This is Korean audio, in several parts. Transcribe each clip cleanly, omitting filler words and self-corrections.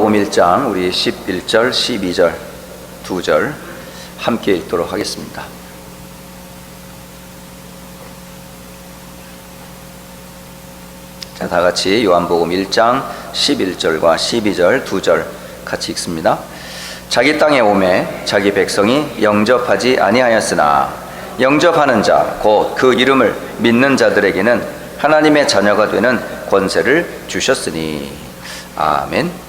요한복음 1장 우리 11절, 12절 두 절 함께 읽도록 하겠습니다. 자, 다 같이 요한복음 1장 11절과 12절 두 절 같이 읽습니다. 자기 땅에 오매 자기 백성이 영접하지 아니하였으나 영접하는 자 곧 그 이름을 믿는 자들에게는 하나님의 자녀가 되는 권세를 주셨으니. 아멘.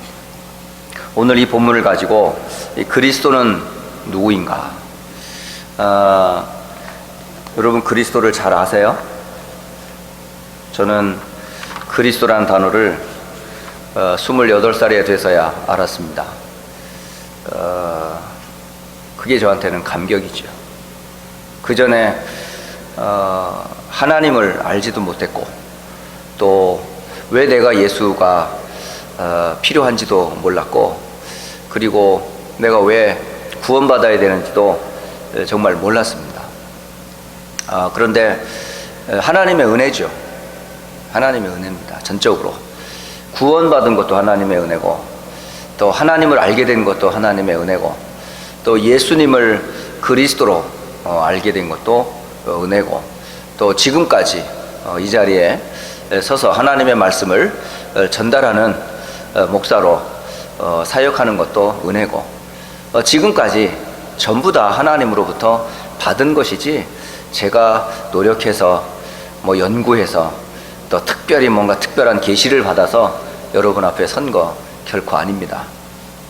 오늘 이 본문을 가지고 이 그리스도는 누구인가? 여러분 그리스도를 잘 아세요? 저는 그리스도라는 단어를 28살이 돼서야 알았습니다. 그게 저한테는 감격이죠. 그 전에 하나님을 알지도 못했고 또 왜 내가 예수가 필요한지도 몰랐고 그리고 내가 왜 구원받아야 되는지도 정말 몰랐습니다. 그런데 하나님의 은혜죠. 하나님의 은혜입니다. 전적으로 구원받은 것도 하나님의 은혜고 또 하나님을 알게 된 것도 하나님의 은혜고 또 예수님을 그리스도로 알게 된 것도 은혜고 또 지금까지 이 자리에 서서 하나님의 말씀을 전달하는 목사로 사역하는 것도 은혜고 지금까지 전부 다 하나님으로부터 받은 것이지 제가 노력해서 연구해서 또 특별히 뭔가 특별한 계시를 받아서 여러분 앞에 선 거 결코 아닙니다.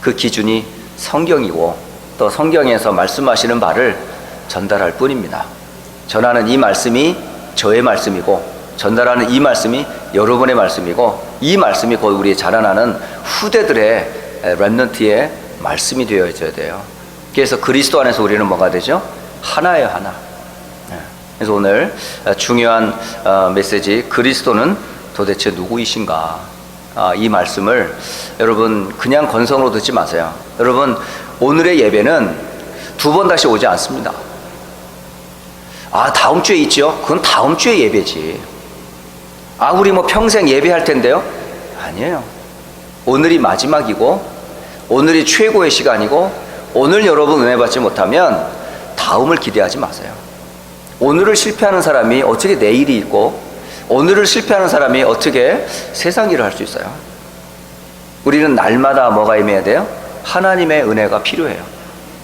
그 기준이 성경이고 또 성경에서 말씀하시는 바를 전달할 뿐입니다. 전하는 이 말씀이 저의 말씀이고 전달하는 이 말씀이 여러분의 말씀이고 이 말씀이 곧 우리 자라나는 후대들의 렘넌트의 말씀이 되어져야 돼요. 그래서 그리스도 안에서 우리는 뭐가 되죠? 하나예요, 하나. 그래서 오늘 중요한 메시지, 그리스도는 도대체 누구이신가? 이 말씀을 여러분 그냥 건성으로 듣지 마세요. 여러분 오늘의 예배는 두 번 다시 오지 않습니다. 다음 주에 있죠? 그건 다음 주에 예배지. 우리 평생 예배할 텐데요? 아니에요. 오늘이 마지막이고 오늘이 최고의 시간이고 오늘 여러분 은혜 받지 못하면 다음을 기대하지 마세요. 오늘을 실패하는 사람이 어떻게 내일이 있고 오늘을 실패하는 사람이 어떻게 세상 일을 할 수 있어요? 우리는 날마다 뭐가 임해야 돼요? 하나님의 은혜가 필요해요.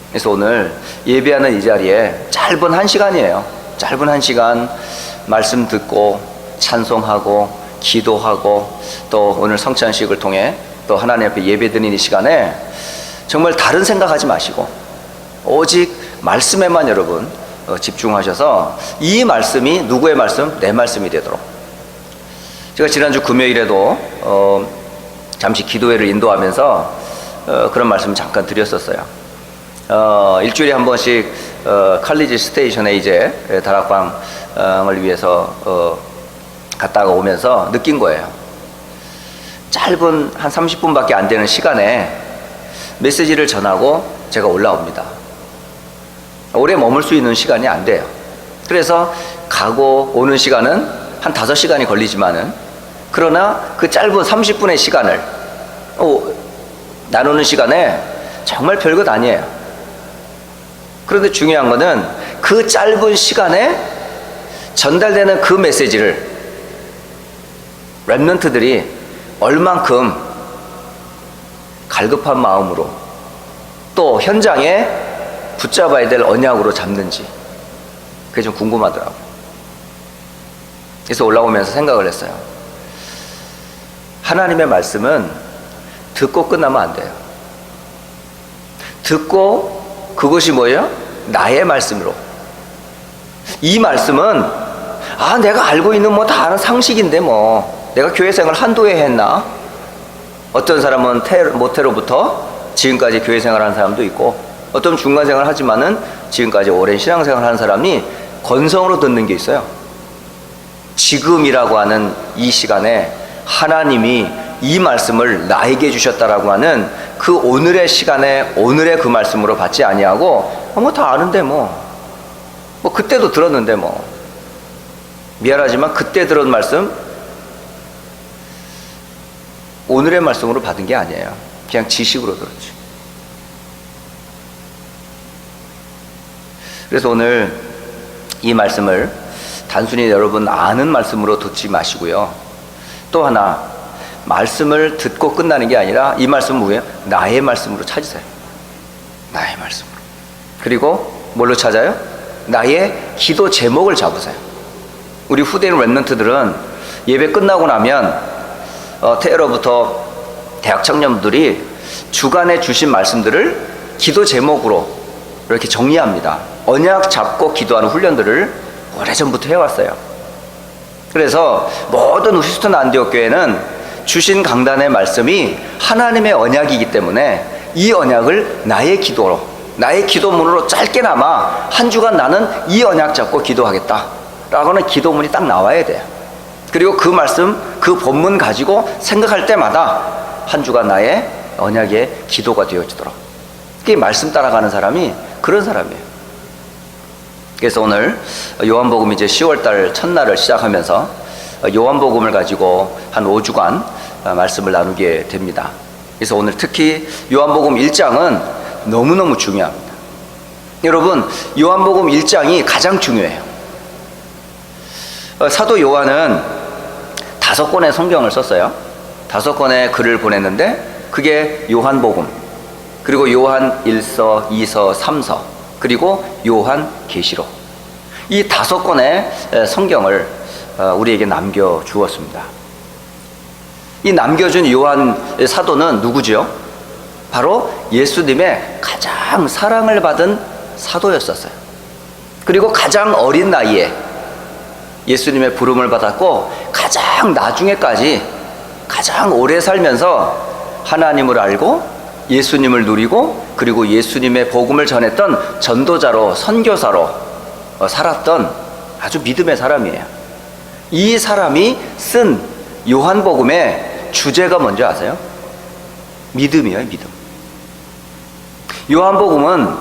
그래서 오늘 예배하는 이 자리에 짧은 1시간이에요. 짧은 1시간 말씀 듣고 찬송하고 기도하고 또 오늘 성찬식을 통해 또 하나님 앞에 예배드리는 이 시간에 정말 다른 생각하지 마시고 오직 말씀에만 여러분 집중하셔서 이 말씀이 누구의 말씀? 내 말씀이 되도록. 제가 지난주 금요일에도 잠시 기도회를 인도하면서 그런 말씀을 잠깐 드렸었어요. 일주일에 한 번씩 칼리지 스테이션에 이제 다락방을 위해서 갔다가 오면서 느낀 거예요. 짧은 한 30분밖에 안 되는 시간에 메시지를 전하고 제가 올라옵니다. 오래 머물 수 있는 시간이 안 돼요. 그래서 가고 오는 시간은 한 5시간이 걸리지만은 그러나 그 짧은 30분의 시간을 나누는 시간에 정말 별것 아니에요. 그런데 중요한 거는 그 짧은 시간에 전달되는 그 메시지를 렘넌트들이 얼만큼 갈급한 마음으로 또 현장에 붙잡아야 될 언약으로 잡는지 그게 좀 궁금하더라고요. 그래서 올라오면서 생각을 했어요. 하나님의 말씀은 듣고 끝나면 안 돼요. 듣고 그것이 뭐예요? 나의 말씀으로. 이 말씀은 내가 알고 있는 다 아는 상식인데 내가 교회 생활 한두 해 했나? 어떤 사람은 모태로부터 지금까지 교회 생활하는 사람도 있고 어떤 중간 생활 하지만은 지금까지 오랜 신앙 생활 하는 사람이 건성으로 듣는 게 있어요. 지금이라고 하는 이 시간에 하나님이 이 말씀을 나에게 주셨다라고 하는 그 오늘의 시간에 오늘의 그 말씀으로 받지 아니하고 다 아는데 그때도 들었는데 미안하지만 그때 들은 말씀 오늘의 말씀으로 받은 게 아니에요. 그냥 지식으로 들었지. 그래서 오늘 이 말씀을 단순히 여러분 아는 말씀으로 듣지 마시고요. 또 하나, 말씀을 듣고 끝나는 게 아니라 이 말씀은 뭐예요? 나의 말씀으로 찾으세요. 나의 말씀으로. 그리고 뭘로 찾아요? 나의 기도 제목을 잡으세요. 우리 후대인 랩런트들은 예배 끝나고 나면 테러부터 대학 청년들이 주간에 주신 말씀들을 기도 제목으로 이렇게 정리합니다. 언약 잡고 기도하는 훈련들을 오래전부터 해왔어요. 그래서 모든 휴스턴 안디옥 교회는 주신 강단의 말씀이 하나님의 언약이기 때문에 이 언약을 나의 기도로, 나의 기도문으로 짧게나마 한 주간 나는 이 언약 잡고 기도하겠다 라고는 기도문이 딱 나와야 돼요. 그리고 그 말씀, 그 본문 가지고 생각할 때마다 한 주간 나의 언약의 기도가 되어지도록, 그게 말씀 따라가는 사람이 그런 사람이에요. 그래서 오늘 요한복음 이제 10월달 첫날을 시작하면서 요한복음을 가지고 한 5주간 말씀을 나누게 됩니다. 그래서 오늘 특히 요한복음 1장은 너무너무 중요합니다. 여러분, 요한복음 1장이 가장 중요해요. 사도 요한은 5권의 성경을 썼어요. 5권의 글을 보냈는데 그게 요한복음, 그리고 요한 1서, 2서, 3서, 그리고 요한 계시록, 이 5권의 성경을 우리에게 남겨주었습니다. 이 남겨준 요한 사도는 누구죠? 바로 예수님의 가장 사랑을 받은 사도였었어요. 그리고 가장 어린 나이에 예수님의 부름을 받았고 가장 나중에까지 가장 오래 살면서 하나님을 알고 예수님을 누리고 그리고 예수님의 복음을 전했던 전도자로, 선교사로 살았던 아주 믿음의 사람이에요. 이 사람이 쓴 요한복음의 주제가 뭔지 아세요? 믿음이에요. 믿음. 요한복음은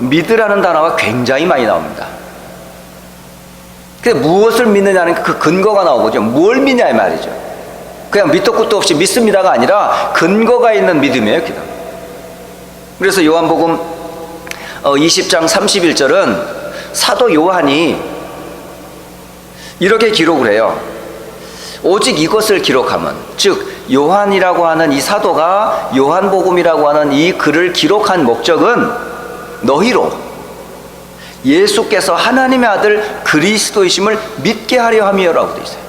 믿으라는 단어가 굉장히 많이 나옵니다. 근데 무엇을 믿느냐는 그 근거가 나오거든요. 뭘 믿냐 이 말이죠. 그냥 밑도 끝도 없이 믿습니다가 아니라 근거가 있는 믿음이에요. 기도. 그래서 요한복음 20장 31절은 사도 요한이 이렇게 기록을 해요. 오직 이것을 기록함은, 즉 요한이라고 하는 이 사도가 요한복음이라고 하는 이 글을 기록한 목적은 너희로 예수께서 하나님의 아들 그리스도이심을 믿게 하려 함이여라고 되어 있어요.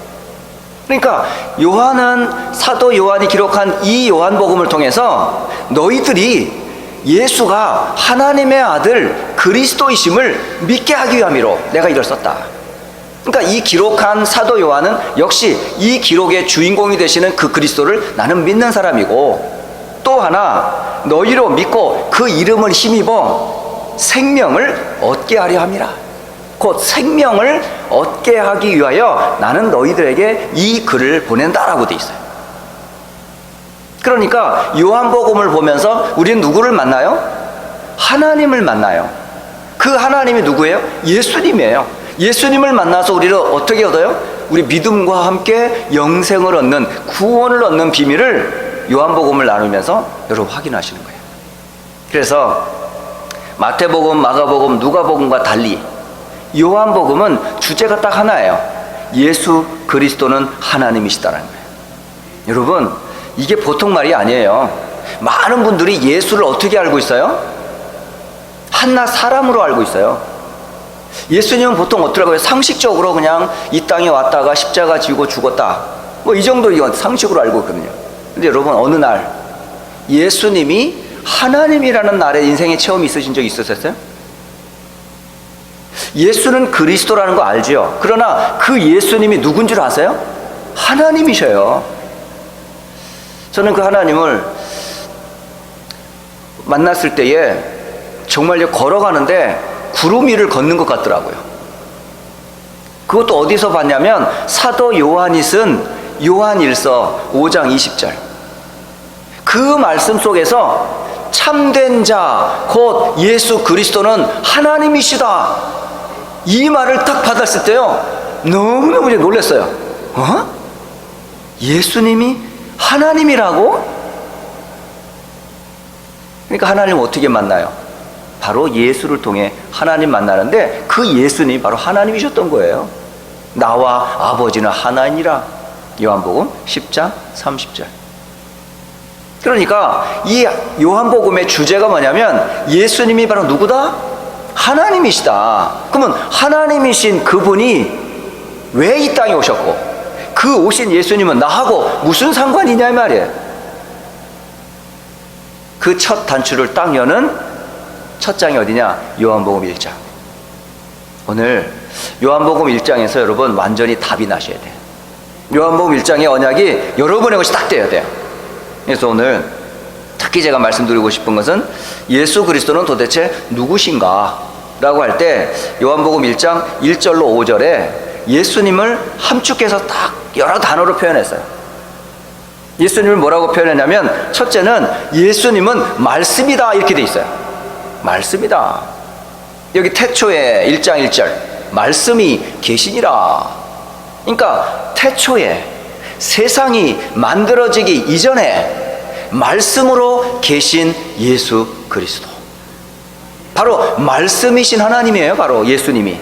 그러니까 요한은, 사도 요한이 기록한 이 요한복음을 통해서 너희들이 예수가 하나님의 아들 그리스도이심을 믿게 하기 위함이로 내가 이걸 썼다. 그러니까 이 기록한 사도 요한은 역시 이 기록의 주인공이 되시는 그 그리스도를 나는 믿는 사람이고, 또 하나 너희로 믿고 그 이름을 힘입어 생명을 얻게 하려 함이라. 곧 생명을 얻게 하기 위하여 나는 너희들에게 이 글을 보낸다라고 돼 있어요. 그러니까 요한복음을 보면서 우리는 누구를 만나요? 하나님을 만나요. 그 하나님이 누구예요? 예수님이에요. 예수님을 만나서 우리를 어떻게 얻어요? 우리 믿음과 함께 영생을 얻는, 구원을 얻는 비밀을 요한복음을 나누면서 여러분 확인하시는 거예요. 그래서 마태복음, 마가복음, 누가복음과 달리 요한복음은 주제가 딱 하나예요. 예수 그리스도는 하나님이시다라는 거예요. 여러분, 이게 보통 말이 아니에요. 많은 분들이 예수를 어떻게 알고 있어요? 한낱 사람으로 알고 있어요. 예수님은 보통 어떻더라고요? 상식적으로 그냥 이 땅에 왔다가 십자가 지고 죽었다, 뭐 이 정도 이건 상식으로 알고 있거든요. 근데 여러분, 어느 날 예수님이 하나님이라는 날에 인생의 체험이 있으신 적 있으셨어요? 예수는 그리스도라는 거 알죠? 그러나 그 예수님이 누군 줄 아세요? 하나님이셔요. 저는 그 하나님을 만났을 때에 정말 걸어가는데 구름 위를 걷는 것 같더라고요. 그것도 어디서 봤냐면 사도 요한이 쓴 요한 1서 5장 20절, 그 말씀 속에서 참된 자 곧 예수 그리스도는 하나님이시다, 이 말을 딱 받았을 때요 너무너무 놀랐어요. 예수님이 하나님이라고? 그러니까 하나님 어떻게 만나요? 바로 예수를 통해 하나님 만나는데 그 예수님이 바로 하나님이셨던 거예요. 나와 아버지는 하나이니라. 요한복음 10장 30절. 그러니까 이 요한복음의 주제가 뭐냐면 예수님이 바로 누구다? 하나님이시다. 그러면 하나님이신 그분이 왜 이 땅에 오셨고 그 오신 예수님은 나하고 무슨 상관이냐 이 말이에요. 그 첫 단추를 딱 여는 첫 장이 어디냐? 요한복음 1장. 오늘 요한복음 1장에서 여러분 완전히 답이 나셔야 돼요. 요한복음 1장의 언약이 여러분의 것이 딱 돼야 돼요. 그래서 오늘 특히 제가 말씀드리고 싶은 것은 예수 그리스도는 도대체 누구신가? 라고 할 때 요한복음 1장 1절로 5절에 예수님을 함축해서 딱 여러 단어로 표현했어요. 예수님을 뭐라고 표현했냐면 첫째는 예수님은 말씀이다 이렇게 돼 있어요. 말씀이다. 여기 태초에 1장 1절 말씀이 계시니라. 그러니까 태초에 세상이 만들어지기 이전에 말씀으로 계신 예수 그리스도, 바로 말씀이신 하나님이에요. 바로 예수님이.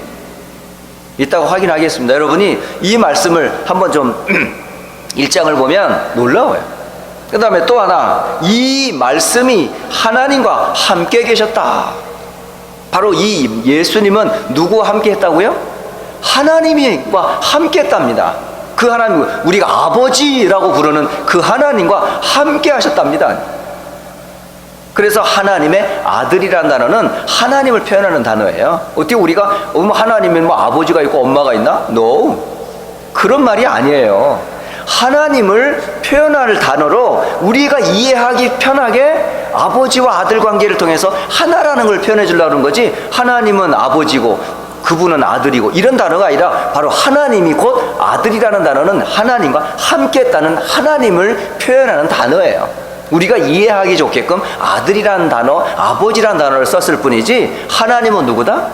이따가 확인하겠습니다. 여러분이 이 말씀을 한번 좀 1장을 보면 놀라워요. 그 다음에 또 하나, 이 말씀이 하나님과 함께 계셨다. 바로 이 예수님은 누구와 함께 했다고요? 하나님과 함께 했답니다. 그 하나님, 우리가 아버지라고 부르는 그 하나님과 함께 하셨답니다. 그래서 하나님의 아들이라는 단어는 하나님을 표현하는 단어예요. 어떻게 우리가 하나님은 뭐 아버지가 있고 엄마가 있나? No. 그런 말이 아니에요. 하나님을 표현할 단어로 우리가 이해하기 편하게 아버지와 아들 관계를 통해서 하나라는 걸 표현해 주려고 하는 거지, 하나님은 아버지고 그분은 아들이고 이런 단어가 아니라 바로 하나님이 곧 아들이라는 단어는 하나님과 함께 했다는 하나님을 표현하는 단어예요. 우리가 이해하기 좋게끔 아들이라는 단어, 아버지라는 단어를 썼을 뿐이지 하나님은 누구다?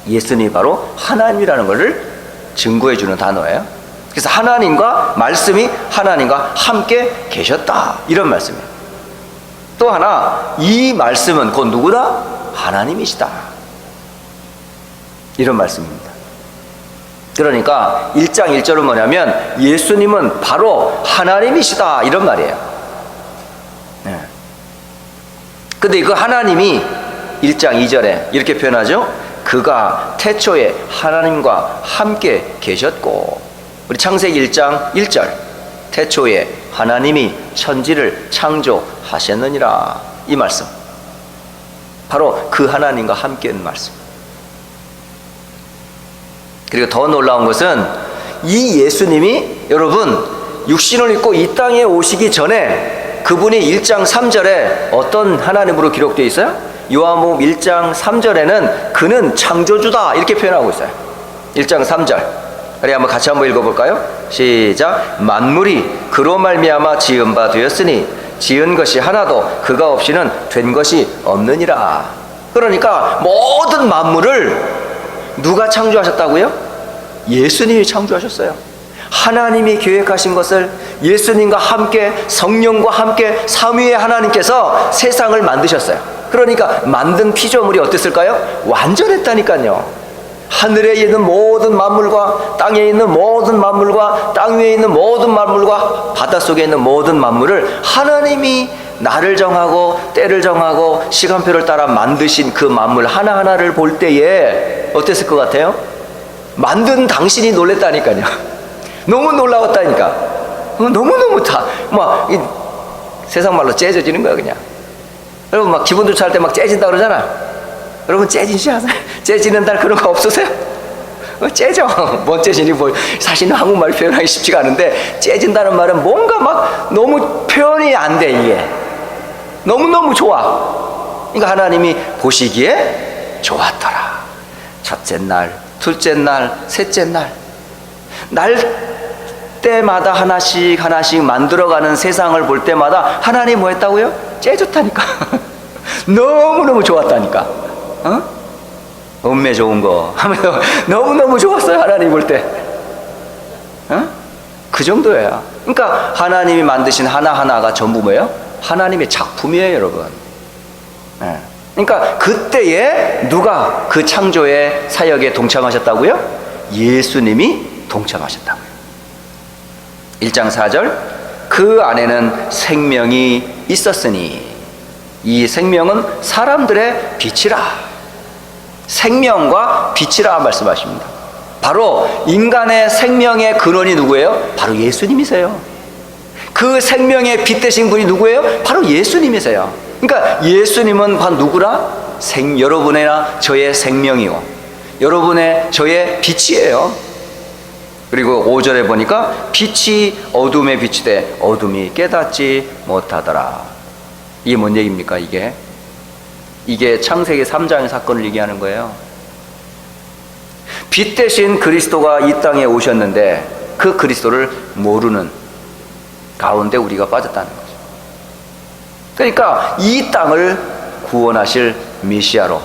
예수님이 바로 하나님이라는 것을 증거해 주는 단어예요. 그래서 하나님과 말씀이 하나님과 함께 계셨다 이런 말씀이에요. 또 하나, 이 말씀은 곧 누구다? 하나님이시다 이런 말씀입니다. 그러니까 1장 1절은 뭐냐면 예수님은 바로 하나님이시다 이런 말이에요. 네. 근데 그 하나님이 1장 2절에 이렇게 표현하죠. 그가 태초에 하나님과 함께 계셨고, 우리 창세기 1장 1절 태초에 하나님이 천지를 창조하셨느니라 이 말씀, 바로 그 하나님과 함께 있는 말씀. 그리고 더 놀라운 것은 이 예수님이 여러분 육신을 입고 이 땅에 오시기 전에 그분이 1장 3절에 어떤 하나님으로 기록되어 있어요? 요한복음 1장 3절에는 그는 창조주다 이렇게 표현하고 있어요. 1장 3절 우리 한번 같이 한번 읽어볼까요? 시작. 만물이 그로 말미암아 지은 바 되었으니 지은 것이 하나도 그가 없이는 된 것이 없느니라. 그러니까 모든 만물을 누가 창조하셨다고요? 예수님이 창조하셨어요. 하나님이 계획하신 것을 예수님과 함께 성령과 함께 삼위의 하나님께서 세상을 만드셨어요. 그러니까 만든 피조물이 어땠을까요? 완전했다니까요. 하늘에 있는 모든 만물과 땅에 있는 모든 만물과 땅 위에 있는 모든 만물과 바닷속에 있는 모든 만물을 하나님이 날을 정하고 때를 정하고 시간표를 따라 만드신 그 만물 하나하나를 볼 때에 어땠을 것 같아요? 만든 당신이 놀랬다니까요. 너무 놀라웠다니까. 너무너무 세상 말로 째져지는 거야 그냥. 여러분 막 기분 좋지 않을 때 막 째진다 그러잖아. 여러분 째진시 하세요? 째지는 날 그런 거 없으세요? 째져. 뭔 째지니 뭐 사실은 한국말 표현하기 쉽지가 않은데 째진다는 말은 뭔가 막 너무 표현이 안 돼 이게. 너무너무 좋아. 그러니까 하나님이 보시기에 좋았더라. 첫째 날, 둘째 날, 셋째 날 때마다 하나씩 하나씩 만들어가는 세상을 볼 때마다 하나님 뭐 했다고요? 째졌다니까. 너무너무 좋았다니까. 음매 좋은 거 하면서 너무너무 좋았어요 하나님 볼 때. 그 정도예요. 그러니까 하나님이 만드신 하나하나가 전부 뭐예요? 하나님의 작품이에요, 여러분. 네. 그러니까 그때에 누가 그 창조의 사역에 동참하셨다고요? 예수님이 동참하셨다고요. 1장 4절, 그 안에는 생명이 있었으니 이 생명은 사람들의 빛이라. 생명과 빛이라 말씀하십니다. 바로 인간의 생명의 근원이 누구예요? 바로 예수님이세요. 그 생명의 빛 되신 분이 누구예요? 바로 예수님이세요. 그러니까 예수님은 바로 누구라? 여러분이나 저의 생명이요, 여러분의 저의 빛이에요. 그리고 5절에 보니까 빛이 어둠에 비치되 어둠이 깨닫지 못하더라. 이게 뭔 얘기입니까? 이게 창세기 3장의 사건을 얘기하는 거예요. 빛 대신 그리스도가 이 땅에 오셨는데 그 그리스도를 모르는 가운데 우리가 빠졌다는 거죠. 그러니까 이 땅을 구원하실 메시아로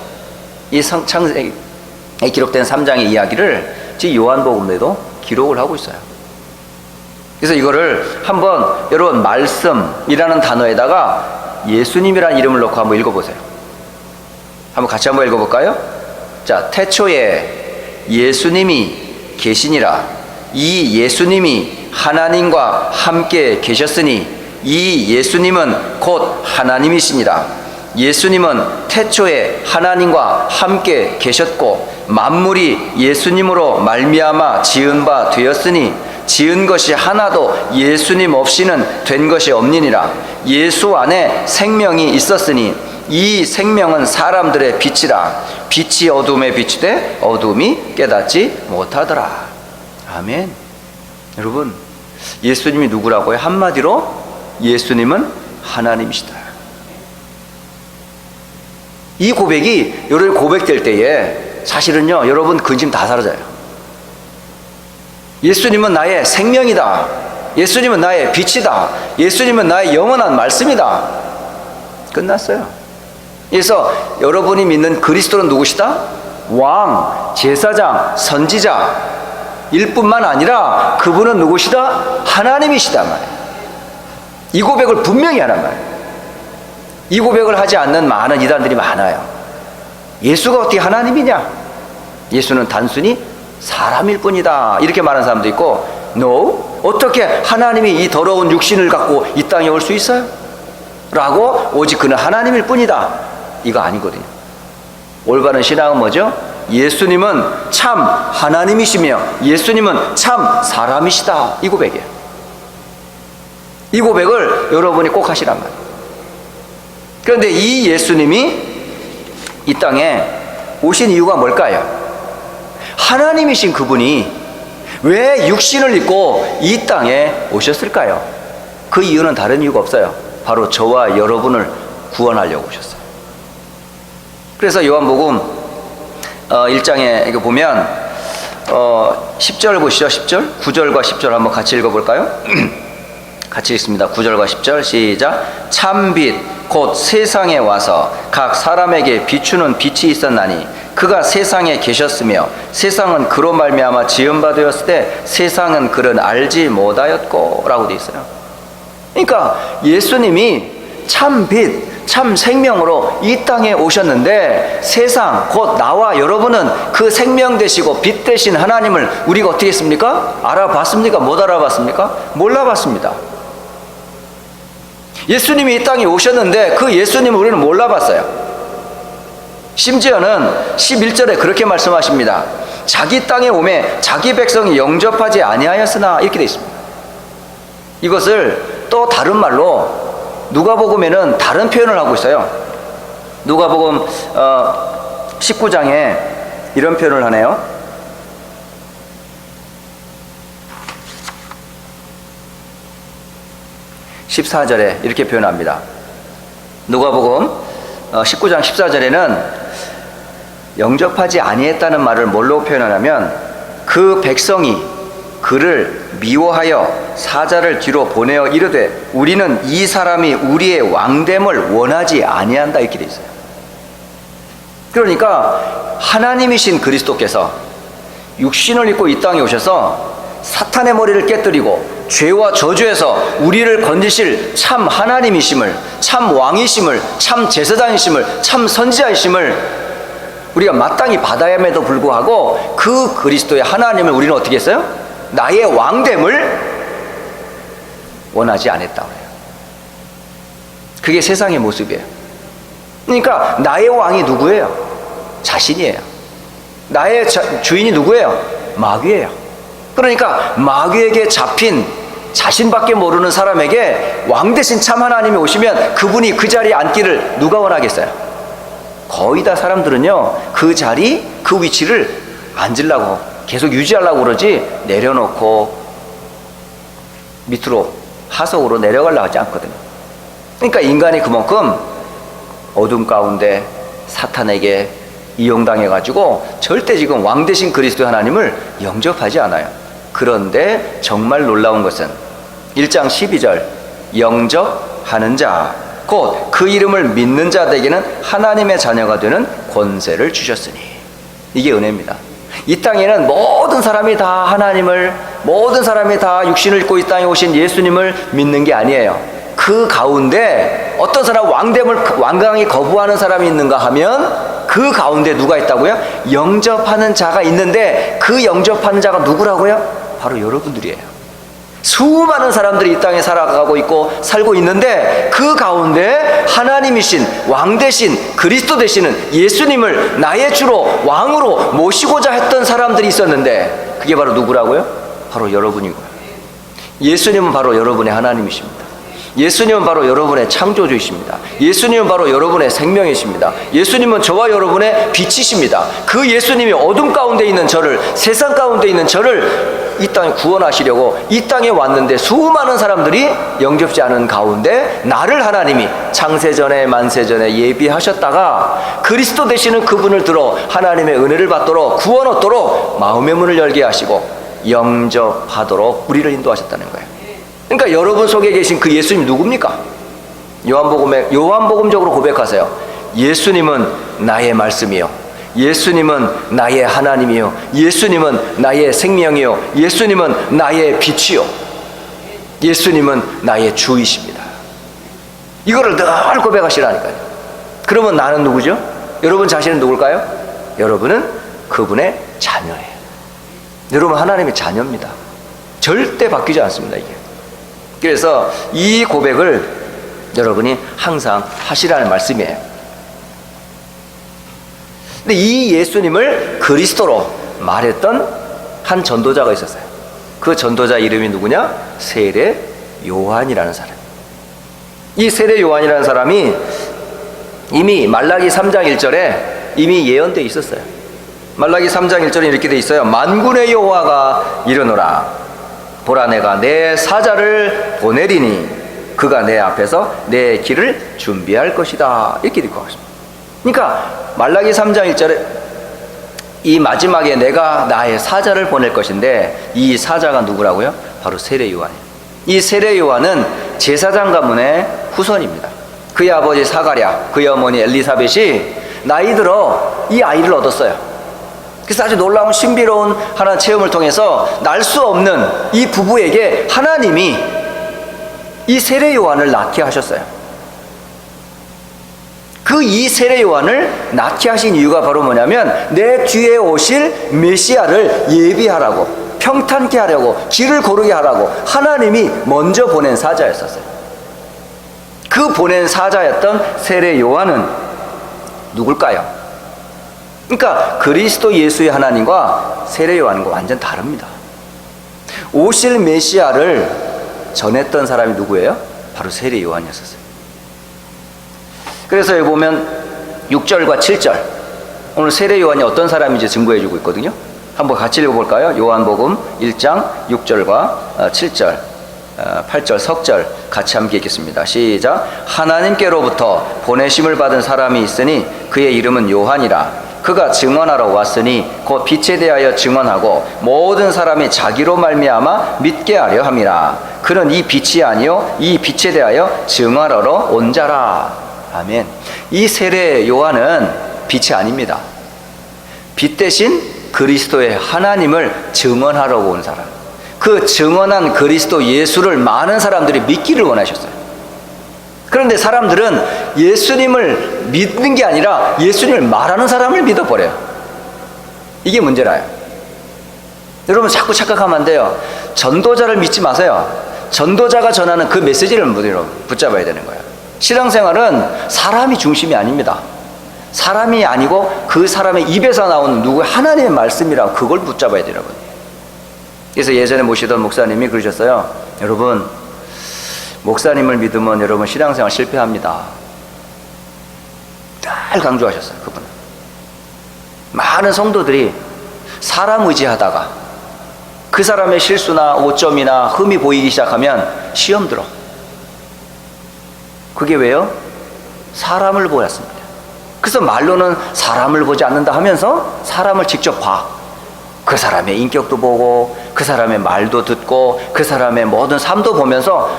이 창세기에 기록된 3장의 이야기를 지금 요한복음에도 기록을 하고 있어요. 그래서 이거를 한번 여러분 말씀이라는 단어에다가 예수님이라는 이름을 넣고 한번 읽어보세요. 한번 같이 한번 읽어볼까요? 자, 태초에 예수님이 계시니라. 이 예수님이 하나님과 함께 계셨으니 이 예수님은 곧 하나님이시니라. 예수님은 태초에 하나님과 함께 계셨고 만물이 예수님으로 말미암아 지은 바 되었으니 지은 것이 하나도 예수님 없이는 된 것이 없느니라. 예수 안에 생명이 있었으니 이 생명은 사람들의 빛이라. 빛이 어둠에 비치되 어둠이 깨닫지 못하더라. 아멘. 여러분, 예수님이 누구라고요? 한마디로 예수님은 하나님이시다. 이 고백이 여러분 고백될 때에 사실은요, 여러분 근심 다 사라져요. 예수님은 나의 생명이다. 예수님은 나의 빛이다. 예수님은 나의 영원한 말씀이다. 끝났어요. 그래서 여러분이 믿는 그리스도는 누구시다? 왕, 제사장, 선지자 일 뿐만 아니라 그분은 누구시다? 하나님이시다 말이에요. 이 고백을 분명히 하란 말이에요. 이 고백을 하지 않는 많은 이단들이 많아요. 예수가 어떻게 하나님이냐? 예수는 단순히 사람일 뿐이다, 이렇게 말하는 사람도 있고, No, 어떻게 하나님이 이 더러운 육신을 갖고 이 땅에 올 수 있어요? 라고, 오직 그는 하나님일 뿐이다, 이거 아니거든요. 올바른 신앙은 뭐죠? 예수님은 참 하나님이시며 예수님은 참 사람이시다, 이 고백이에요. 이 고백을 여러분이 꼭 하시란 말이에요. 그런데 이 예수님이 이 땅에 오신 이유가 뭘까요? 하나님이신 그분이 왜 육신을 입고 이 땅에 오셨을까요? 그 이유는 다른 이유가 없어요. 바로 저와 여러분을 구원하려고 오셨어요. 그래서 요한복음 1장에 이거 보면 10절 보시죠. 10절, 9절과 10절 한번 같이 읽어볼까요? 같이 읽습니다. 9절과 10절 시작. 참빛 곧 세상에 와서 각 사람에게 비추는 빛이 있었나니 그가 세상에 계셨으며 세상은 그로 말미암아 지은 바 되었을 때 세상은 그를 알지 못하였고 라고 되어 있어요. 그러니까 예수님이 참빛, 참 생명으로 이 땅에 오셨는데 세상, 곧 나와 여러분은 그 생명 되시고 빛 되신 하나님을 우리가 어떻게 했습니까? 알아봤습니까? 못 알아봤습니까? 몰라봤습니다. 예수님이 이 땅에 오셨는데 그 예수님을 우리는 몰라봤어요. 심지어는 11절에 그렇게 말씀하십니다. 자기 땅에 오매 자기 백성이 영접하지 아니하였으나, 이렇게 되어 있습니다. 이것을 또 다른 말로 누가복음에는 다른 표현을 하고 있어요. 누가복음 19장에 이런 표현을 하네요. (14절에) 이렇게 표현합니다. 누가복음 19장 14절에는 영접하지 아니했다는 말을 뭘로 표현하냐면 그 백성이 그를 미워하여 사자를 뒤로 보내어 이르되 우리는 이 사람이 우리의 왕됨을 원하지 아니한다, 이렇게 돼 있어요. 그러니까 하나님이신 그리스도께서 육신을 입고 이 땅에 오셔서 사탄의 머리를 깨뜨리고 죄와 저주에서 우리를 건지실 참 하나님이심을, 참 왕이심을, 참 제사장이심을, 참 선지자이심을 우리가 마땅히 받아야함에도 불구하고 그 그리스도의 하나님을 우리는 어떻게 했어요? 나의 왕됨을 원하지 않았다고 해요. 그게 세상의 모습이에요. 그러니까 나의 왕이 누구예요? 자신이에요. 나의 주인이 누구예요? 마귀예요. 그러니까 마귀에게 잡힌 자신밖에 모르는 사람에게 왕 대신 참 하나님이 오시면 그분이 그 자리에 앉기를 누가 원하겠어요? 거의 다 사람들은요, 그 자리, 그 위치를 앉으려고 계속 유지하려고 그러지 내려놓고 밑으로 하석으로 내려가려고 하지 않거든요. 그러니까 인간이 그만큼 어둠 가운데 사탄에게 이용당해가지고 절대 지금 왕 대신 그리스도 하나님을 영접하지 않아요. 그런데 정말 놀라운 것은 1장 12절 영접하는 자 곧 그 이름을 믿는 자들에게는 하나님의 자녀가 되는 권세를 주셨으니, 이게 은혜입니다. 이 땅에는 모든 사람이 다 하나님을, 모든 사람이 다 육신을 입고 이 땅에 오신 예수님을 믿는 게 아니에요. 그 가운데 어떤 사람 왕됨을 완강히 거부하는 사람이 있는가 하면 그 가운데 누가 있다고요? 영접하는 자가 있는데 그 영접하는 자가 누구라고요? 바로 여러분들이에요. 수많은 사람들이 이 땅에 살아가고 있고 살고 있는데 그 가운데 하나님이신 왕 대신 그리스도 되시는 예수님을 나의 주로 왕으로 모시고자 했던 사람들이 있었는데 그게 바로 누구라고요? 바로 여러분이고요. 예수님은 바로 여러분의 하나님이십니다. 예수님은 바로 여러분의 창조주이십니다. 예수님은 바로 여러분의 생명이십니다. 예수님은 저와 여러분의 빛이십니다. 그 예수님이 어둠 가운데 있는 저를, 세상 가운데 있는 저를 이 땅에 구원하시려고 이 땅에 왔는데 수많은 사람들이 영접지 않은 가운데 나를 하나님이 창세전에 만세전에 예비하셨다가 그리스도 되시는 그분을 들어 하나님의 은혜를 받도록 구원 얻도록 마음의 문을 열게 하시고 영접하도록 우리를 인도하셨다는 거예요. 그러니까 여러분 속에 계신 그 예수님 누굽니까? 요한복음적으로 고백하세요. 예수님은 나의 말씀이요, 예수님은 나의 하나님이요, 예수님은 나의 생명이요, 예수님은 나의 빛이요, 예수님은 나의 주이십니다. 이거를 늘 고백하시라니까요. 그러면 나는 누구죠? 여러분 자신은 누굴까요? 여러분은 그분의 자녀예요. 여러분 하나님의 자녀입니다. 절대 바뀌지 않습니다. 이게. 그래서 이 고백을 여러분이 항상 하시라는 말씀이에요. 근데 이 예수님을 그리스도로 말했던 한 전도자가 있었어요. 그 전도자 이름이 누구냐? 세례 요한이라는 사람. 이 세례 요한이라는 사람이 이미 말라기 3장 1절에 이미 예언되어 있었어요. 말라기 3장 1절에 이렇게 되어 있어요. 만군의 여호와가 이르노라, 보라 내가 내 사자를 보내리니 그가 내 앞에서 내 길을 준비할 것이다. 이렇게 읽고 있습니다. 그러니까 말라기 3장 1절에 이 마지막에 내가 나의 사자를 보낼 것인데 이 사자가 누구라고요? 바로 세례 요한이에요. 이 세례 요한은 제사장 가문의 후손입니다. 그의 아버지 사가랴, 그의 어머니 엘리사벳이 나이 들어 이 아이를 얻었어요. 그래서 아주 놀라운 신비로운 하나의 체험을 통해서 날 수 없는 이 부부에게 하나님이 이 세례 요한을 낳게 하셨어요. 그 이 세례 요한을 낳게 하신 이유가 바로 뭐냐면 내 뒤에 오실 메시아를 예비하라고, 평탄케 하려고, 길을 고르게 하라고 하나님이 먼저 보낸 사자였었어요. 그 보낸 사자였던 세례 요한은 누굴까요? 그러니까 그리스도 예수의 하나님과 세례 요한과 완전 다릅니다. 오실 메시아를 전했던 사람이 누구예요? 바로 세례 요한이었어요. 그래서 여기 보면 6절과 7절, 오늘 세례 요한이 어떤 사람인지 증거해주고 있거든요. 한번 같이 읽어볼까요? 요한복음 1장 6절과 7절, 8절, 석절 같이 함께 읽겠습니다. 시작. 하나님께로부터 보내심을 받은 사람이 있으니 그의 이름은 요한이라. 그가 증언하러 왔으니 곧 빛에 대하여 증언하고 모든 사람이 자기로 말미암아 믿게 하려 함이라. 그는 이 빛이 아니요 이 빛에 대하여 증언하러 온 자라. 아멘. 이 세례 요한은 빛이 아닙니다. 빛 대신 그리스도의 하나님을 증언하러 온 사람. 그 증언한 그리스도 예수를 많은 사람들이 믿기를 원하셨어요. 그런데 사람들은 예수님을 믿는 게 아니라 예수님을 말하는 사람을 믿어버려요. 이게 문제라요. 여러분 자꾸 착각하면 안 돼요. 전도자를 믿지 마세요. 전도자가 전하는 그 메시지를 무대로 붙잡아야 되는 거예요. 신앙생활은 사람이 중심이 아닙니다. 사람이 아니고 그 사람의 입에서 나오는 누구의 하나님의 말씀이라고 그걸 붙잡아야 되는 거예요. 그래서 예전에 모시던 목사님이 그러셨어요. 여러분, 목사님을 믿으면 여러분 신앙생활 실패합니다. 늘 강조하셨어요. 그분은. 많은 성도들이 사람 의지하다가 그 사람의 실수나 오점이나 흠이 보이기 시작하면 시험 들어. 그게 왜요? 사람을 보았습니다. 그래서 말로는 사람을 보지 않는다 하면서 사람을 직접 봐. 그 사람의 인격도 보고 그 사람의 말도 듣고 그 사람의 모든 삶도 보면서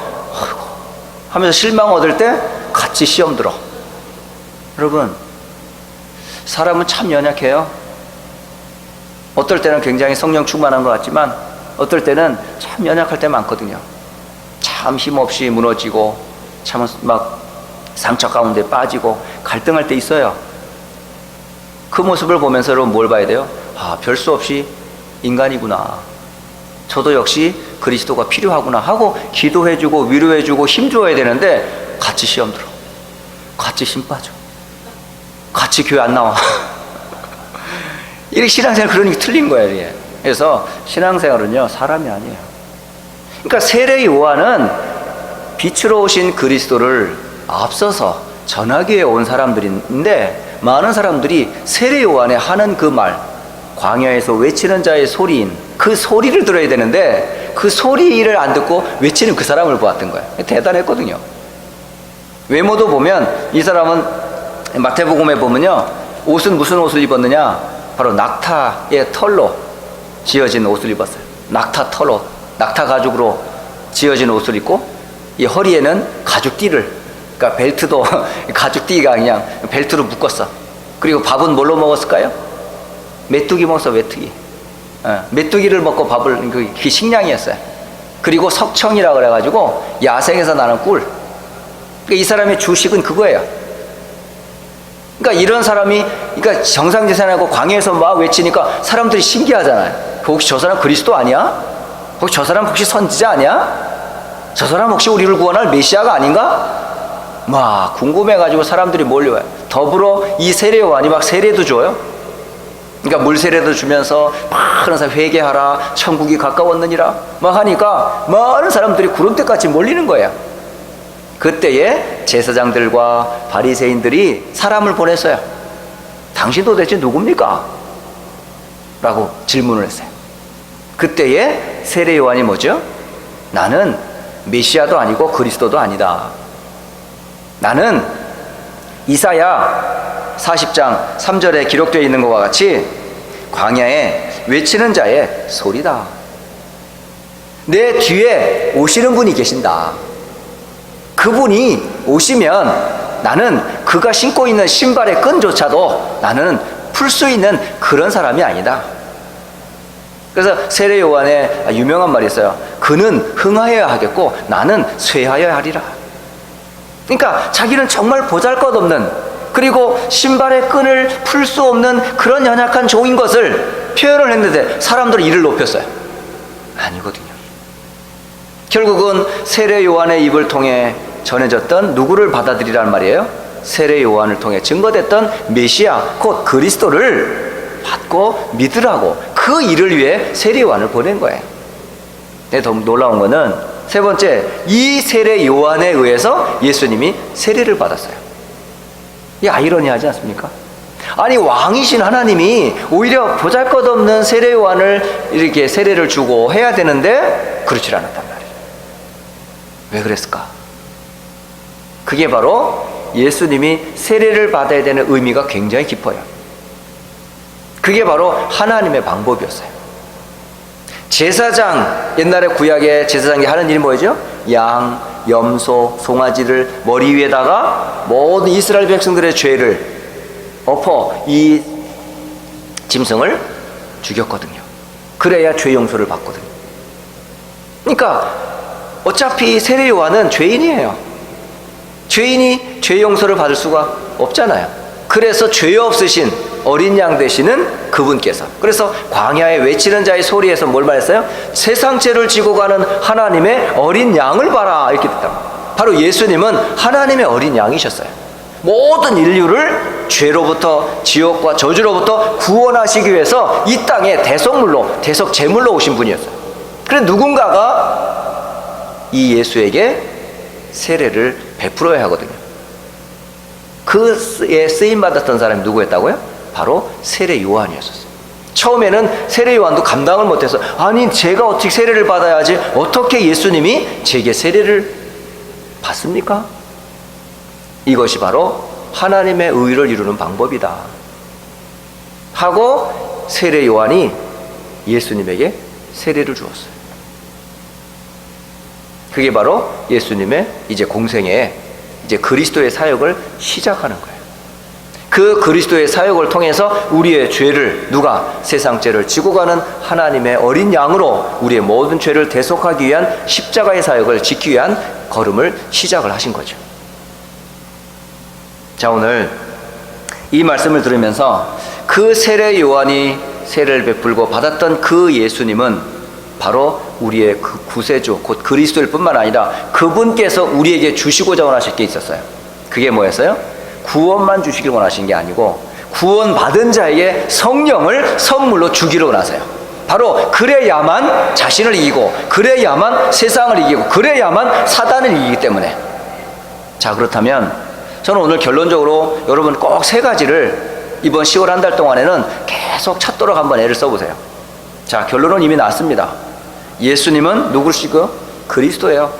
하면서 실망 얻을 때 같이 시험 들어. 여러분, 사람은 참 연약해요. 어떨 때는 굉장히 성령 충만한 것 같지만 어떨 때는 참 연약할 때 많거든요. 참 힘없이 무너지고 참 막 상처 가운데 빠지고 갈등할 때 있어요. 그 모습을 보면서 여러분 뭘 봐야 돼요? 아, 별 수 없이 인간이구나. 저도 역시 그리스도가 필요하구나 하고 기도해주고 위로해주고 힘줘야 되는데 같이 시험 들어. 같이 힘 빠져. 같이 교회 안 나와. 이렇게 신앙생활 그러니까 틀린 거예요. 이게. 그래서 신앙생활은요 사람이 아니에요. 그러니까 세례 요한은 빛으로 오신 그리스도를 앞서서 전하기 위해 온 사람들인데 많은 사람들이 세례 요한에 하는 그 말, 광야에서 외치는 자의 소리인 그 소리를 들어야 되는데 그 소리를 안 듣고 외치는 그 사람을 보았던 거예요. 대단했거든요. 외모도 보면 이 사람은 마태복음에 보면요 옷은 무슨 옷을 입었느냐, 바로 낙타의 털로 지어진 옷을 입었어요. 낙타 털옷, 낙타 가죽으로 지어진 옷을 입고 이 허리에는 가죽띠를, 그러니까 벨트도 가죽띠가 그냥 벨트로 묶었어. 그리고 밥은 뭘로 먹었을까요? 메뚜기 먹었어. 메뚜기. 메뚜기를 먹고 밥을, 그게 식량이었어요. 그리고 석청이라고 그래가지고 야생에서 나는 꿀. 그러니까 이 사람의 주식은 그거예요. 그러니까 이런 사람이, 그러니까 정상제사하고 광야에서 막 외치니까 사람들이 신기하잖아요. 혹시 저 사람 그리스도 아니야? 혹시 저 사람 혹시 선지자 아니야? 저 사람 혹시 우리를 구원할 메시아가 아닌가? 막 궁금해가지고 사람들이 몰려와요. 더불어 이 세례 요한이 막 세례도 줘요. 그러니까 물 세례도 주면서 막 항상 회개하라, 천국이 가까웠느니라 막 하니까 많은 사람들이 구름대같이 몰리는 거예요. 그때에 제사장들과 바리새인들이 사람을 보냈어요. 당신 도대체 누굽니까? 라고 질문을 했어요. 그때에 세례 요한이 뭐죠? 나는 메시아도 아니고 그리스도도 아니다. 나는 이사야 40장 3절에 기록되어 있는 것과 같이 광야에 외치는 자의 소리다. 내 뒤에 오시는 분이 계신다. 그분이 오시면 나는 그가 신고 있는 신발의 끈조차도 나는 풀 수 있는 그런 사람이 아니다. 그래서 세례 요한의 유명한 말이 있어요. 그는 흥하여야 하겠고 나는 쇠하여야 하리라. 그러니까 자기는 정말 보잘것없는, 그리고 신발의 끈을 풀 수 없는 그런 연약한 종인 것을 표현을 했는데 사람들은 이를 높였어요. 아니거든요. 결국은 세례 요한의 입을 통해 전해졌던 누구를 받아들이라는 말이에요? 세례 요한을 통해 증거됐던 메시아 곧 그리스도를 받고 믿으라고, 그 일을 위해 세례 요한을 보낸 거예요. 더 놀라운 거는 세 번째, 이 세례 요한에 의해서 예수님이 세례를 받았어요. 이 아이러니하지 않습니까? 아니, 왕이신 하나님이 오히려 보잘것없는 세례 요한을 이렇게 세례를 주고 해야 되는데 그렇지 않았단 말이에요. 왜 그랬을까? 그게 바로 예수님이 세례를 받아야 되는 의미가 굉장히 깊어요. 그게 바로 하나님의 방법이었어요. 제사장, 옛날에 구약의 제사장이 하는 일이 뭐죠? 양, 염소, 송아지를 머리 위에다가 모든 이스라엘 백성들의 죄를 엎어 이 짐승을 죽였거든요. 그래야 죄 용서를 받거든요. 그러니까 어차피 세례 요한은 죄인이에요. 죄인이 죄 용서를 받을 수가 없잖아요. 그래서 죄 없으신 어린 양 되시는 그분께서, 그래서 광야에 외치는 자의 소리에서 뭘 말했어요? 세상 죄를 지고 가는 하나님의 어린 양을 봐라, 이렇게 됐다. 바로 예수님은 하나님의 어린 양이셨어요. 모든 인류를 죄로부터, 지옥과 저주로부터 구원하시기 위해서 이 땅에 대속물로, 대속 제물로 오신 분이었어요. 그래서 누군가가 이 예수에게 세례를 베풀어야 하거든요. 그에 쓰임받았던 사람이 누구였다고요? 바로 세례 요한이었어요. 처음에는 세례 요한도 감당을 못해서, 아니 제가 어떻게 세례를 받아야지, 어떻게 예수님이 제게 세례를 받습니까? 이것이 바로 하나님의 의를 이루는 방법이다 하고 세례 요한이 예수님에게 세례를 주었어요. 그게 바로 예수님의 이제 공생에 이제 그리스도의 사역을 시작하는 거예요. 그 그리스도의 사역을 통해서 우리의 죄를, 누가? 세상 죄를 지고 가는 하나님의 어린 양으로 우리의 모든 죄를 대속하기 위한 십자가의 사역을 짓기 위한 걸음을 시작을 하신 거죠. 자, 오늘 이 말씀을 들으면서 그 세례 요한이 세례를 베풀고 받았던 그 예수님은 바로 우리의 그 구세주, 곧 그리스도일 뿐만 아니라 그분께서 우리에게 주시고자 원하실 게 있었어요. 그게 뭐였어요? 구원만 주시길 원하신 게 아니고 구원받은 자에게 성령을 선물로 주기로 원하세요. 바로 그래야만 자신을 이기고, 그래야만 세상을 이기고, 그래야만 사단을 이기기 때문에. 자, 그렇다면 저는 오늘 결론적으로 여러분 꼭 세 가지를 이번 10월 한 달 동안에는 계속 찾도록 한번 애를 써보세요. 자, 결론은 이미 나왔습니다. 예수님은 누구시고? 그리스도예요.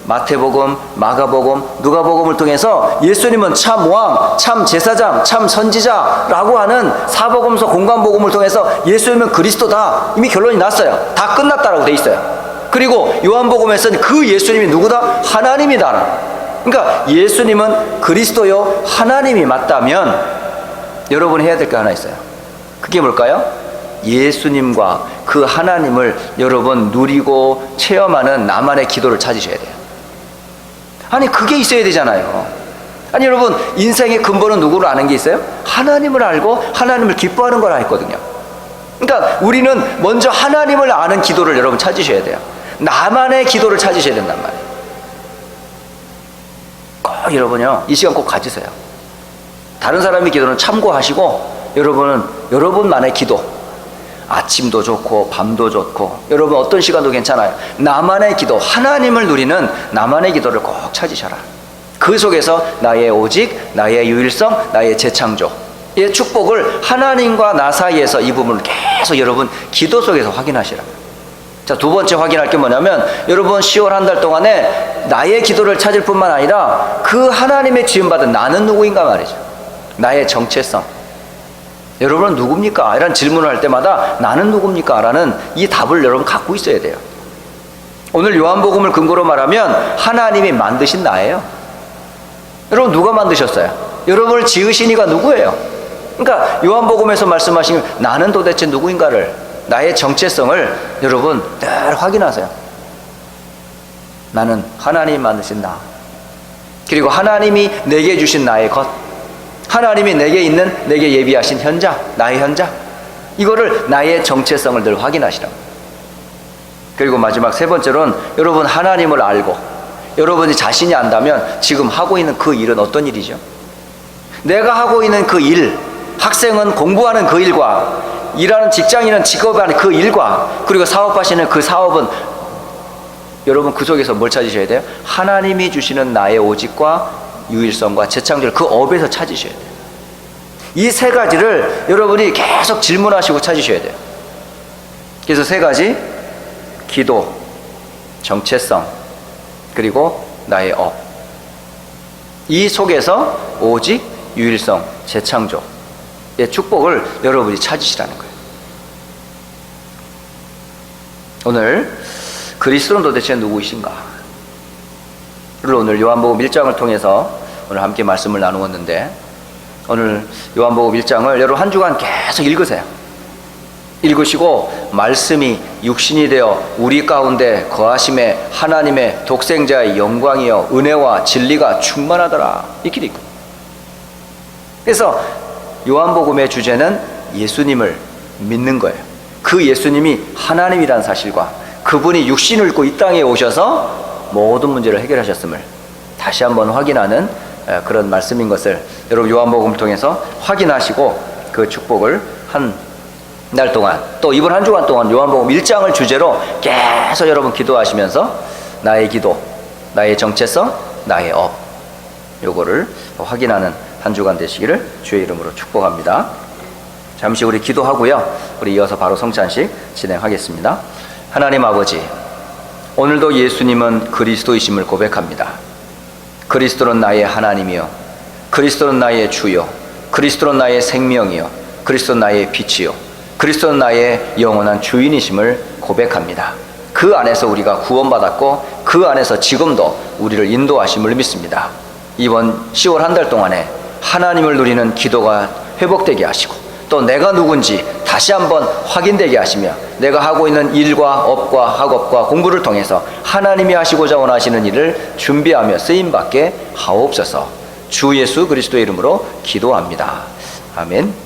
마태복음, 마가복음, 누가복음을 통해서 예수님은 참 왕, 참 제사장, 참 선지자라고 하는 사복음서 공관복음을 통해서 예수님은 그리스도다, 이미 결론이 났어요. 다 끝났다라고 돼 있어요. 그리고 요한복음에서는 그 예수님이 누구다? 하나님이다. 그러니까 예수님은 그리스도요 하나님이 맞다면 여러분이 해야 될 게 하나 있어요. 그게 뭘까요? 예수님과 그 하나님을 여러분 누리고 체험하는 나만의 기도를 찾으셔야 돼요. 아니 그게 있어야 되잖아요. 아니 여러분, 인생의 근본은 누구를 아는 게 있어요? 하나님을 알고 하나님을 기뻐하는 거라 했거든요. 그러니까 우리는 먼저 하나님을 아는 기도를 여러분 찾으셔야 돼요. 나만의 기도를 찾으셔야 된단 말이에요. 꼭 여러분요, 이 시간 꼭 가지세요. 다른 사람의 기도는 참고하시고 여러분은 여러분만의 기도, 아침도 좋고 밤도 좋고 여러분 어떤 시간도 괜찮아요. 나만의 기도, 하나님을 누리는 나만의 기도를 꼭 찾으셔라. 그 속에서 나의 오직, 나의 유일성, 나의 재창조, 이 축복을 하나님과 나 사이에서 이 부분을 계속 여러분 기도 속에서 확인하시라. 자, 두 번째 확인할 게 뭐냐면 여러분 10월 한 달 동안에 나의 기도를 찾을 뿐만 아니라 그 하나님의 지음받은 나는 누구인가 말이죠. 나의 정체성, 여러분은 누굽니까? 이런 질문을 할 때마다 나는 누굽니까? 라는 이 답을 여러분 갖고 있어야 돼요. 오늘 요한복음을 근거로 말하면 하나님이 만드신 나예요. 여러분 누가 만드셨어요? 여러분을 지으신 이가 누구예요? 그러니까 요한복음에서 말씀하신 나는 도대체 누구인가를, 나의 정체성을 여러분 늘 확인하세요. 나는 하나님이 만드신 나, 그리고 하나님이 내게 주신 나의 것, 하나님이 내게 있는, 내게 예비하신 현장, 나의 현장, 이거를 나의 정체성을 늘 확인하시라. 그리고 마지막 세 번째로는 여러분 하나님을 알고 여러분이 자신이 안다면 지금 하고 있는 그 일은 어떤 일이죠? 내가 하고 있는 그 일, 학생은 공부하는 그 일과 일하는 직장인은 직업하는 그 일과 그리고 사업하시는 그 사업은 여러분 그 속에서 뭘 찾으셔야 돼요? 하나님이 주시는 나의 오직과 유일성과 재창조를 그 업에서 찾으셔야 돼요. 이 세 가지를 여러분이 계속 질문하시고 찾으셔야 돼요. 그래서 세 가지, 기도, 정체성, 그리고 나의 업, 이 속에서 오직, 유일성, 재창조의 축복을 여러분이 찾으시라는 거예요. 오늘 그리스도는 도대체 누구이신가? 오늘 요한복음 1장을 통해서 오늘 함께 말씀을 나누었는데, 오늘 요한복음 1장을 여러분 한 주간 계속 읽으세요. 읽으시고 말씀이 육신이 되어 우리 가운데 거하심에 하나님의 독생자의 영광이여 은혜와 진리가 충만하더라. 이렇게 돼 있고. 그래서 요한복음의 주제는 예수님을 믿는 거예요. 그 예수님이 하나님이란 사실과 그분이 육신을 입고 이 땅에 오셔서 모든 문제를 해결하셨음을 다시 한번 확인하는 그런 말씀인 것을 여러분 요한복음을 통해서 확인하시고 그 축복을 한 날 동안 또 이번 한 주간 동안 요한복음 1장을 주제로 계속 여러분 기도하시면서 나의 기도, 나의 정체성, 나의 업 요거를 확인하는 한 주간 되시기를 주의 이름으로 축복합니다. 잠시 우리 기도하고요. 우리 이어서 바로 성찬식 진행하겠습니다. 하나님 아버지, 오늘도 예수님은 그리스도이심을 고백합니다. 그리스도는 나의 하나님이요, 그리스도는 나의 주요, 그리스도는 나의 생명이요, 그리스도는 나의 빛이요, 그리스도는 나의 영원한 주인이심을 고백합니다. 그 안에서 우리가 구원받았고 그 안에서 지금도 우리를 인도하심을 믿습니다. 이번 10월 한 달 동안에 하나님을 누리는 기도가 회복되게 하시고 또 내가 누군지 다시 한번 확인되게 하시며 내가 하고 있는 일과 업과 학업과 공부를 통해서 하나님이 하시고자 원하시는 일을 준비하며 쓰임받게 하옵소서. 주 예수 그리스도의 이름으로 기도합니다. 아멘.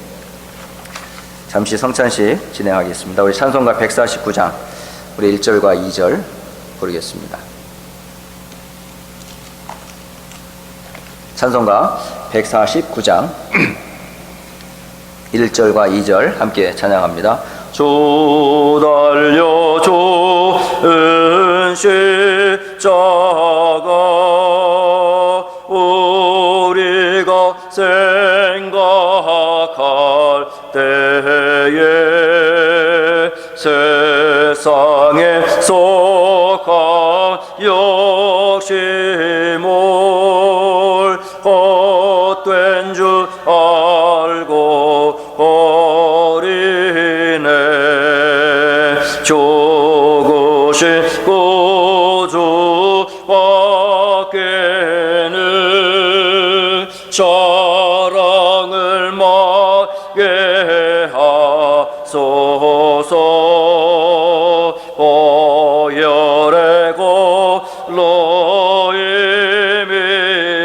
잠시 성찬식 진행하겠습니다. 우리 찬송가 149장 우리 1절과 2절 부르겠습니다. 찬송가 149장 1절과 2절 함께 찬양합니다. 주 달려주 은십자가 우리가 생각할 때에 세상에 속한 욕심을 헛된 줄 알고 버리네. 죽으신 구주 밖에는 사랑을 맡게 하소서. 보혈의 골로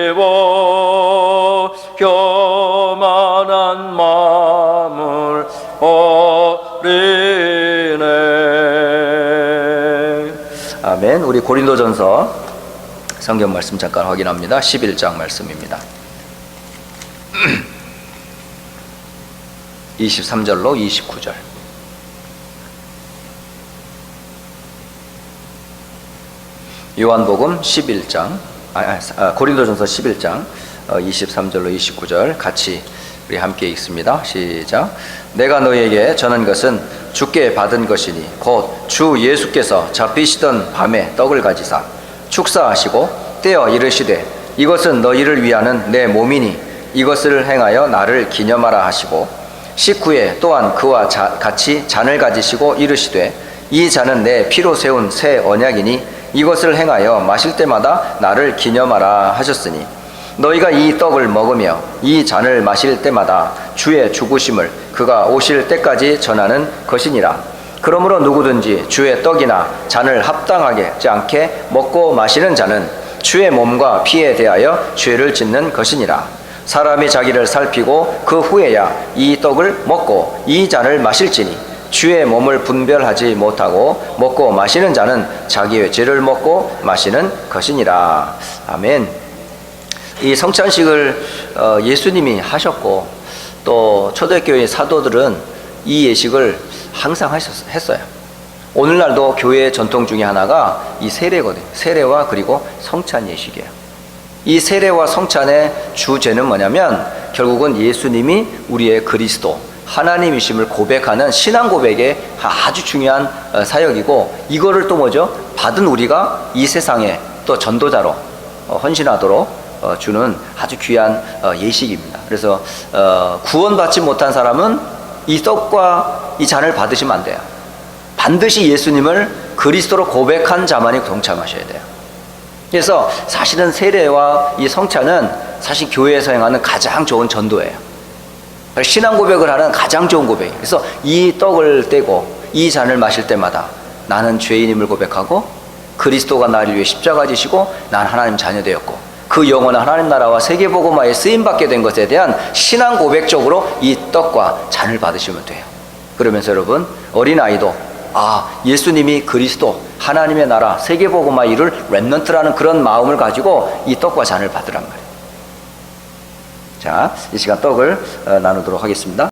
힘입어 교만한 마음을 버리네. 아멘. 우리 고린도전서 성경 말씀 잠깐 확인합니다. 11장 말씀입니다. 23절로 29절. 요한복음 11장, 고린도전서 11장 23절로 29절 같이 우리 함께 읽습니다. 시작. 내가 너희에게 전한 것은 주께 받은 것이니 곧 주 예수께서 잡히시던 밤에 떡을 가지사 축사하시고 떼어 이르시되 이것은 너희를 위하는 내 몸이니 이것을 행하여 나를 기념하라 하시고 식후에 또한 그와 같이 잔을 가지시고 이르시되 이 잔은 내 피로 세운 새 언약이니 이것을 행하여 마실 때마다 나를 기념하라 하셨으니 너희가 이 떡을 먹으며 이 잔을 마실 때마다 주의 죽으심을 그가 오실 때까지 전하는 것이니라. 그러므로 누구든지 주의 떡이나 잔을 합당하게 하지 않게 먹고 마시는 자는 주의 몸과 피에 대하여 죄를 짓는 것이니라. 사람이 자기를 살피고 그 후에야 이 떡을 먹고 이 잔을 마실지니 주의 몸을 분별하지 못하고 먹고 마시는 자는 자기의 죄를 먹고 마시는 것이니라. 아멘. 이 성찬식을 예수님이 하셨고 또 초대교회 사도들은 이 예식을 항상 했어요. 오늘날도 교회의 전통 중에 하나가 이 세례거든요. 세례와 그리고 성찬 예식이에요. 이 세례와 성찬의 주제는 뭐냐면 결국은 예수님이 우리의 그리스도 하나님이심을 고백하는 신앙 고백의 아주 중요한 사역이고 이거를 또 뭐죠? 받은 우리가 이 세상에 또 전도자로 헌신하도록 주는 아주 귀한 예식입니다. 그래서 구원받지 못한 사람은 이 떡과 이 잔을 받으시면 안 돼요. 반드시 예수님을 그리스도로 고백한 자만이 동참하셔야 돼요. 그래서 사실은 세례와 이 성찬은 사실 교회에서 행하는 가장 좋은 전도예요. 신앙 고백을 하는 가장 좋은 고백이에요. 그래서 이 떡을 떼고 이 잔을 마실 때마다 나는 죄인임을 고백하고 그리스도가 나를 위해 십자가 지시고 난 하나님 자녀 되었고 그 영원한 하나님 나라와 세계복음화에 쓰임받게 된 것에 대한 신앙 고백적으로 이 떡과 잔을 받으시면 돼요. 그러면서 여러분, 어린아이도 예수님이 그리스도, 하나님의 나라, 세계복음화 이룰 렘넌트라는 그런 마음을 가지고 이 떡과 잔을 받으란 말이에요. 자, 이 시간 떡을 나누도록 하겠습니다.